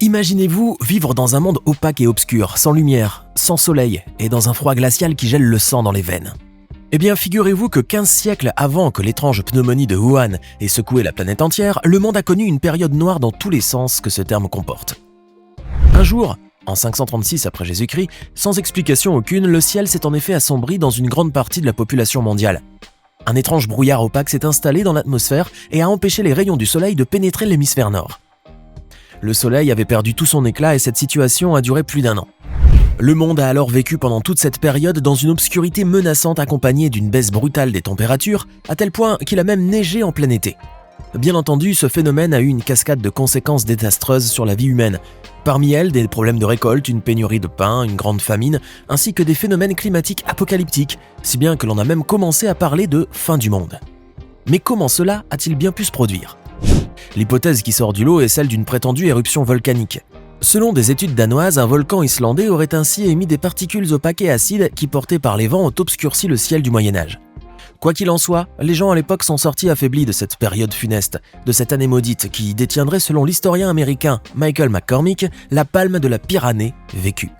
Imaginez-vous vivre dans un monde opaque et obscur, sans lumière, sans soleil et dans un froid glacial qui gèle le sang dans les veines. Eh bien, figurez-vous que 15 siècles avant que l'étrange pneumonie de Wuhan ait secoué la planète entière, le monde a connu une période noire dans tous les sens que ce terme comporte. Un jour, en 536 après Jésus-Christ, sans explication aucune, le ciel s'est en effet assombri dans une grande partie de la population mondiale. Un étrange brouillard opaque s'est installé dans l'atmosphère et a empêché les rayons du soleil de pénétrer l'hémisphère nord. Le soleil avait perdu tout son éclat et cette situation a duré plus d'1 an. Le monde a alors vécu pendant toute cette période dans une obscurité menaçante accompagnée d'une baisse brutale des températures, à tel point qu'il a même neigé en plein été. Bien entendu, ce phénomène a eu une cascade de conséquences désastreuses sur la vie humaine. Parmi elles, des problèmes de récolte, une pénurie de pain, une grande famine, ainsi que des phénomènes climatiques apocalyptiques, si bien que l'on a même commencé à parler de fin du monde. Mais comment cela a-t-il bien pu se produire ? L'hypothèse qui sort du lot est celle d'une prétendue éruption volcanique. Selon des études danoises, un volcan islandais aurait ainsi émis des particules opaques et acides qui, portées par les vents, ont obscurci le ciel du Moyen-Âge. Quoi qu'il en soit, les gens à l'époque sont sortis affaiblis de cette période funeste, de cette année maudite qui détiendrait, selon l'historien américain Michael McCormick, la palme de la pire année vécue.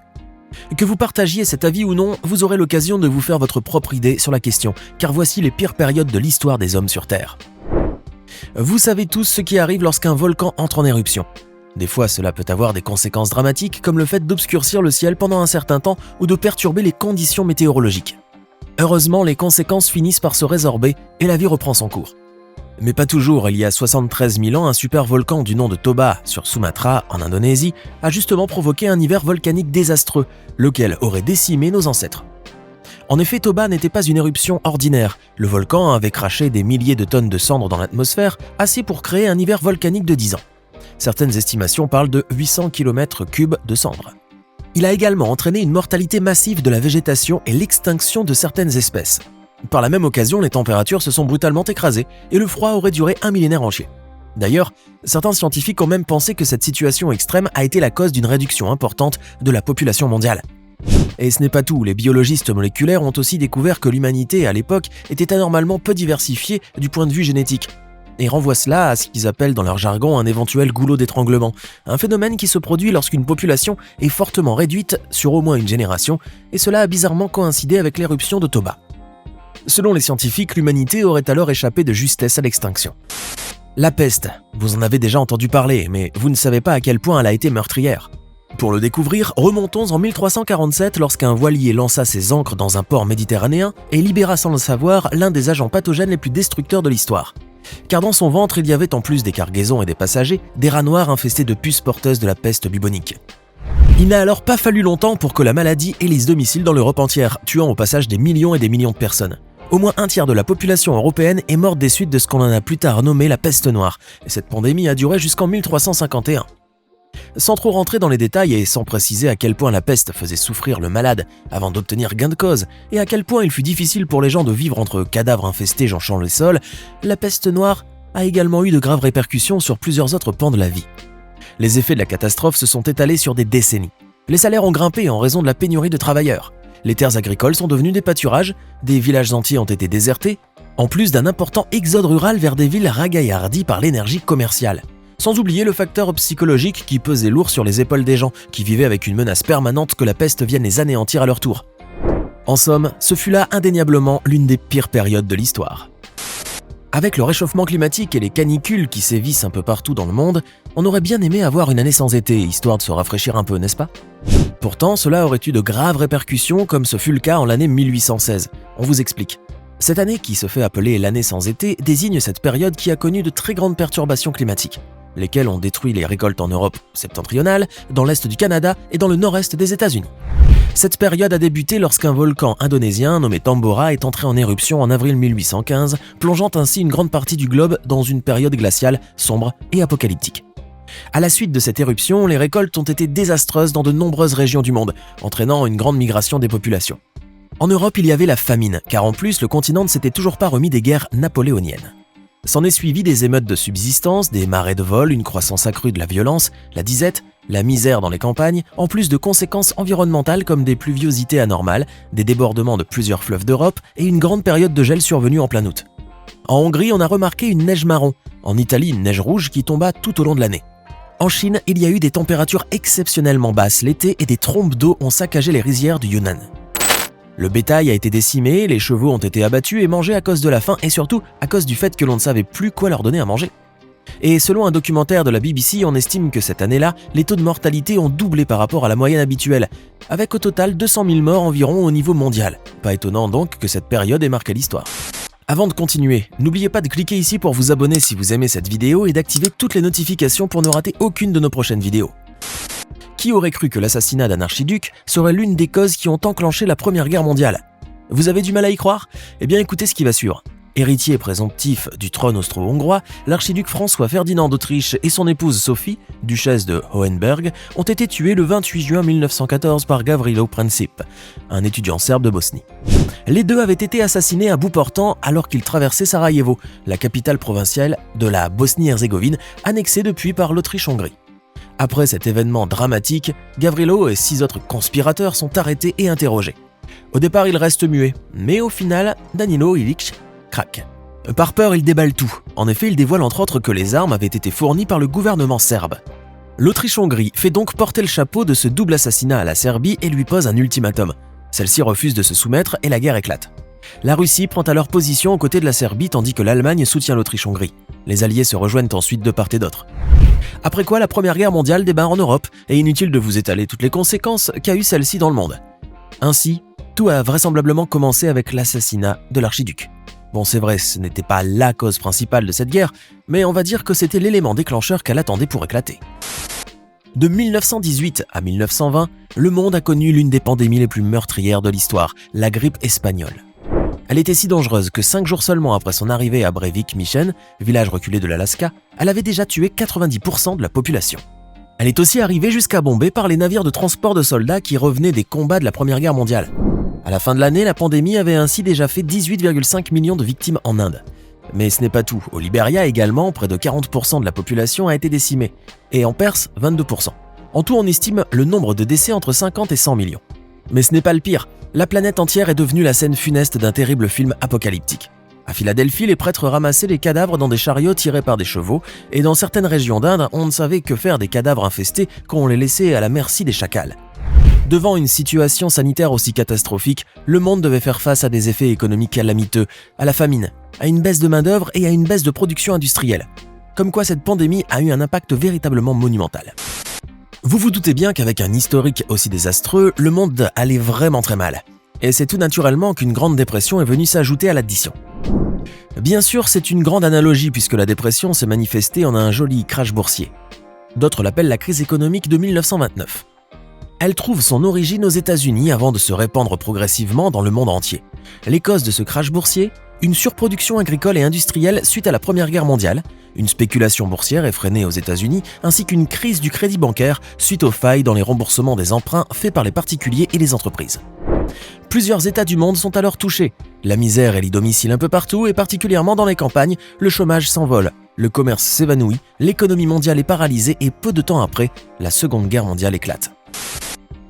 Que vous partagiez cet avis ou non, vous aurez l'occasion de vous faire votre propre idée sur la question, car voici les pires périodes de l'histoire des hommes sur Terre. Vous savez tous ce qui arrive lorsqu'un volcan entre en éruption. Des fois, cela peut avoir des conséquences dramatiques, comme le fait d'obscurcir le ciel pendant un certain temps ou de perturber les conditions météorologiques. Heureusement, les conséquences finissent par se résorber et la vie reprend son cours. Mais pas toujours. Il y a 73 000 ans, un super volcan du nom de Toba, sur Sumatra, en Indonésie, a justement provoqué un hiver volcanique désastreux, lequel aurait décimé nos ancêtres. En effet, Toba n'était pas une éruption ordinaire. Le volcan avait craché des milliers de tonnes de cendres dans l'atmosphère, assez pour créer un hiver volcanique de 10 ans. Certaines estimations parlent de 800 km3 de cendres. Il a également entraîné une mortalité massive de la végétation et l'extinction de certaines espèces. Par la même occasion, les températures se sont brutalement écrasées et le froid aurait duré un millénaire entier. D'ailleurs, certains scientifiques ont même pensé que cette situation extrême a été la cause d'une réduction importante de la population mondiale. Et ce n'est pas tout, les biologistes moléculaires ont aussi découvert que l'humanité, à l'époque, était anormalement peu diversifiée du point de vue génétique. Et renvoient cela à ce qu'ils appellent dans leur jargon un éventuel goulot d'étranglement, un phénomène qui se produit lorsqu'une population est fortement réduite sur au moins une génération, et cela a bizarrement coïncidé avec l'éruption de Toba. Selon les scientifiques, l'humanité aurait alors échappé de justesse à l'extinction. La peste, vous en avez déjà entendu parler, mais vous ne savez pas à quel point elle a été meurtrière. Pour le découvrir, remontons en 1347 lorsqu'un voilier lança ses ancres dans un port méditerranéen et libéra sans le savoir l'un des agents pathogènes les plus destructeurs de l'histoire. Car dans son ventre, il y avait en plus des cargaisons et des passagers, des rats noirs infestés de puces porteuses de la peste bubonique. Il n'a alors pas fallu longtemps pour que la maladie élise domicile dans l'Europe entière, tuant au passage des millions et des millions de personnes. Au moins un tiers de la population européenne est morte des suites de ce qu'on en a plus tard nommé la peste noire, et cette pandémie a duré jusqu'en 1351. Sans trop rentrer dans les détails et sans préciser à quel point la peste faisait souffrir le malade avant d'obtenir gain de cause et à quel point il fut difficile pour les gens de vivre entre cadavres infestés jonchant le sol, la peste noire a également eu de graves répercussions sur plusieurs autres pans de la vie. Les effets de la catastrophe se sont étalés sur des décennies. Les salaires ont grimpé en raison de la pénurie de travailleurs. Les terres agricoles sont devenues des pâturages, des villages entiers ont été désertés, en plus d'un important exode rural vers des villes ragaillardies par l'énergie commerciale. Sans oublier le facteur psychologique qui pesait lourd sur les épaules des gens, qui vivaient avec une menace permanente que la peste vienne les anéantir à leur tour. En somme, ce fut là indéniablement l'une des pires périodes de l'histoire. Avec le réchauffement climatique et les canicules qui sévissent un peu partout dans le monde, on aurait bien aimé avoir une année sans été, histoire de se rafraîchir un peu, n'est-ce pas ? Pourtant, cela aurait eu de graves répercussions comme ce fut le cas en l'année 1816. On vous explique. Cette année, qui se fait appeler l'année sans été, désigne cette période qui a connu de très grandes perturbations climatiques, lesquelles ont détruit les récoltes en Europe septentrionale, dans l'est du Canada et dans le nord-est des États-Unis. Cette période a débuté lorsqu'un volcan indonésien nommé Tambora est entré en éruption en avril 1815, plongeant ainsi une grande partie du globe dans une période glaciale sombre et apocalyptique. À la suite de cette éruption, les récoltes ont été désastreuses dans de nombreuses régions du monde, entraînant une grande migration des populations. En Europe, il y avait la famine, car en plus, le continent ne s'était toujours pas remis des guerres napoléoniennes. S'en est suivi des émeutes de subsistance, des marées de vol, une croissance accrue de la violence, la disette, la misère dans les campagnes, en plus de conséquences environnementales comme des pluviosités anormales, des débordements de plusieurs fleuves d'Europe et une grande période de gel survenue en plein août. En Hongrie, on a remarqué une neige marron, en Italie une neige rouge qui tomba tout au long de l'année. En Chine, il y a eu des températures exceptionnellement basses l'été et des trombes d'eau ont saccagé les rizières du Yunnan. Le bétail a été décimé, les chevaux ont été abattus et mangés à cause de la faim et surtout à cause du fait que l'on ne savait plus quoi leur donner à manger. Et selon un documentaire de la BBC, on estime que cette année-là, les taux de mortalité ont doublé par rapport à la moyenne habituelle, avec au total 200 000 morts environ au niveau mondial. Pas étonnant donc que cette période ait marqué l'histoire. Avant de continuer, n'oubliez pas de cliquer ici pour vous abonner si vous aimez cette vidéo et d'activer toutes les notifications pour ne rater aucune de nos prochaines vidéos. Qui aurait cru que l'assassinat d'un archiduc serait l'une des causes qui ont enclenché la Première Guerre mondiale? Vous avez du mal à y croire? Eh bien écoutez ce qui va suivre. Héritier présomptif du trône austro-hongrois, l'archiduc François Ferdinand d'Autriche et son épouse Sophie, duchesse de Hohenberg, ont été tués le 28 juin 1914 par Gavrilo Princip, un étudiant serbe de Bosnie. Les deux avaient été assassinés à bout portant alors qu'ils traversaient Sarajevo, la capitale provinciale de la Bosnie-Herzégovine, annexée depuis par l'Autriche-Hongrie. Après cet événement dramatique, Gavrilo et 6 autres conspirateurs sont arrêtés et interrogés. Au départ, ils restent muets, mais au final, Danilo Ilić craque. Par peur, il déballe tout. En effet, il dévoile entre autres que les armes avaient été fournies par le gouvernement serbe. L'Autriche-Hongrie fait donc porter le chapeau de ce double assassinat à la Serbie et lui pose un ultimatum. Celle-ci refuse de se soumettre et la guerre éclate. La Russie prend alors position aux côtés de la Serbie tandis que l'Allemagne soutient l'Autriche-Hongrie. Les alliés se rejoignent ensuite de part et d'autre. Après quoi, la Première Guerre mondiale débarre en Europe et inutile de vous étaler toutes les conséquences qu'a eu celle-ci dans le monde. Ainsi, tout a vraisemblablement commencé avec l'assassinat de l'archiduc. Bon, c'est vrai, ce n'était pas la cause principale de cette guerre, mais on va dire que c'était l'élément déclencheur qu'elle attendait pour éclater. De 1918 à 1920, le monde a connu l'une des pandémies les plus meurtrières de l'histoire, la grippe espagnole. Elle était si dangereuse que 5 jours seulement après son arrivée à Breivik-Michen, village reculé de l'Alaska, elle avait déjà tué 90% de la population. Elle est aussi arrivée jusqu'à Bombay par les navires de transport de soldats qui revenaient des combats de la Première Guerre mondiale. À la fin de l'année, la pandémie avait ainsi déjà fait 18,5 millions de victimes en Inde. Mais ce n'est pas tout. Au Libéria également, près de 40% de la population a été décimée. Et en Perse, 22%. En tout, on estime le nombre de décès entre 50 et 100 millions. Mais ce n'est pas le pire. La planète entière est devenue la scène funeste d'un terrible film apocalyptique. À Philadelphie, les prêtres ramassaient les cadavres dans des chariots tirés par des chevaux, et dans certaines régions d'Inde, on ne savait que faire des cadavres infestés qu'on les laissait à la merci des chacals. Devant une situation sanitaire aussi catastrophique, le monde devait faire face à des effets économiques calamiteux, à la famine, à une baisse de main-d'œuvre et à une baisse de production industrielle. Comme quoi cette pandémie a eu un impact véritablement monumental. Vous vous doutez bien qu'avec un historique aussi désastreux, le monde allait vraiment très mal. Et c'est tout naturellement qu'une grande dépression est venue s'ajouter à l'addition. Bien sûr, c'est une grande analogie puisque la dépression s'est manifestée en un joli crash boursier. D'autres l'appellent la crise économique de 1929. Elle trouve son origine aux États-Unis avant de se répandre progressivement dans le monde entier. Les causes de ce crash boursier, une surproduction agricole et industrielle suite à la Première Guerre mondiale, une spéculation boursière effrénée aux États-Unis, ainsi qu'une crise du crédit bancaire suite aux failles dans les remboursements des emprunts faits par les particuliers et les entreprises. Plusieurs États du monde sont alors touchés. La misère élit domicile un peu partout et particulièrement dans les campagnes, le chômage s'envole, le commerce s'évanouit, l'économie mondiale est paralysée et peu de temps après, la Seconde Guerre mondiale éclate.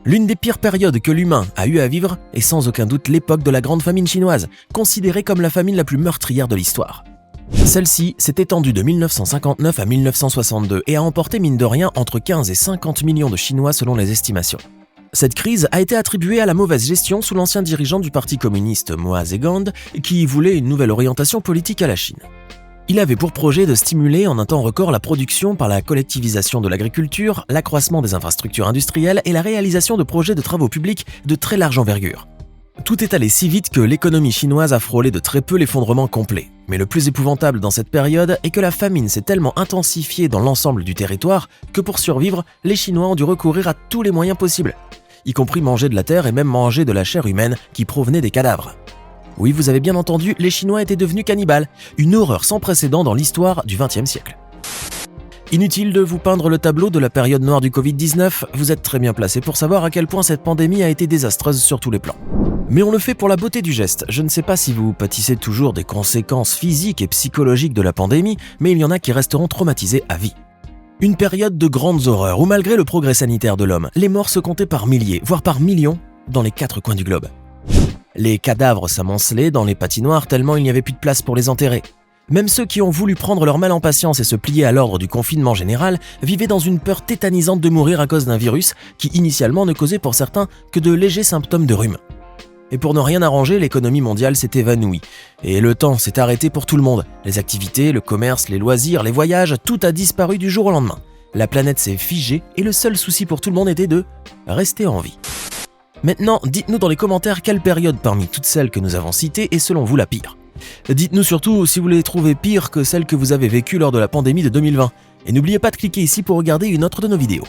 L'une des pires périodes que l'humain a eu à vivre est sans aucun doute l'époque de la Grande Famine chinoise, considérée comme la famine la plus meurtrière de l'histoire. Celle-ci s'est étendue de 1959 à 1962 et a emporté mine de rien entre 15 et 50 millions de Chinois selon les estimations. Cette crise a été attribuée à la mauvaise gestion sous l'ancien dirigeant du parti communiste Mao Zedong qui voulait une nouvelle orientation politique à la Chine. Il avait pour projet de stimuler en un temps record la production par la collectivisation de l'agriculture, l'accroissement des infrastructures industrielles et la réalisation de projets de travaux publics de très large envergure. Tout est allé si vite que l'économie chinoise a frôlé de très peu l'effondrement complet. Mais le plus épouvantable dans cette période est que la famine s'est tellement intensifiée dans l'ensemble du territoire que pour survivre, les Chinois ont dû recourir à tous les moyens possibles, y compris manger de la terre et même manger de la chair humaine qui provenait des cadavres. Oui, vous avez bien entendu, les Chinois étaient devenus cannibales, une horreur sans précédent dans l'histoire du XXe siècle. Inutile de vous peindre le tableau de la période noire du Covid-19, vous êtes très bien placé pour savoir à quel point cette pandémie a été désastreuse sur tous les plans. Mais on le fait pour la beauté du geste. Je ne sais pas si vous pâtissez toujours des conséquences physiques et psychologiques de la pandémie, mais il y en a qui resteront traumatisés à vie. Une période de grandes horreurs où malgré le progrès sanitaire de l'homme, les morts se comptaient par milliers, voire par millions, dans les 4 coins du globe. Les cadavres s'amoncelaient dans les patinoires tellement il n'y avait plus de place pour les enterrer. Même ceux qui ont voulu prendre leur mal en patience et se plier à l'ordre du confinement général vivaient dans une peur tétanisante de mourir à cause d'un virus qui initialement ne causait pour certains que de légers symptômes de rhume. Et pour ne rien arranger, l'économie mondiale s'est évanouie. Et le temps s'est arrêté pour tout le monde. Les activités, le commerce, les loisirs, les voyages, tout a disparu du jour au lendemain. La planète s'est figée et le seul souci pour tout le monde était de rester en vie. Maintenant, dites-nous dans les commentaires quelle période parmi toutes celles que nous avons citées est selon vous la pire. Dites-nous surtout si vous les trouvez pires que celles que vous avez vécues lors de la pandémie de 2020. Et n'oubliez pas de cliquer ici pour regarder une autre de nos vidéos.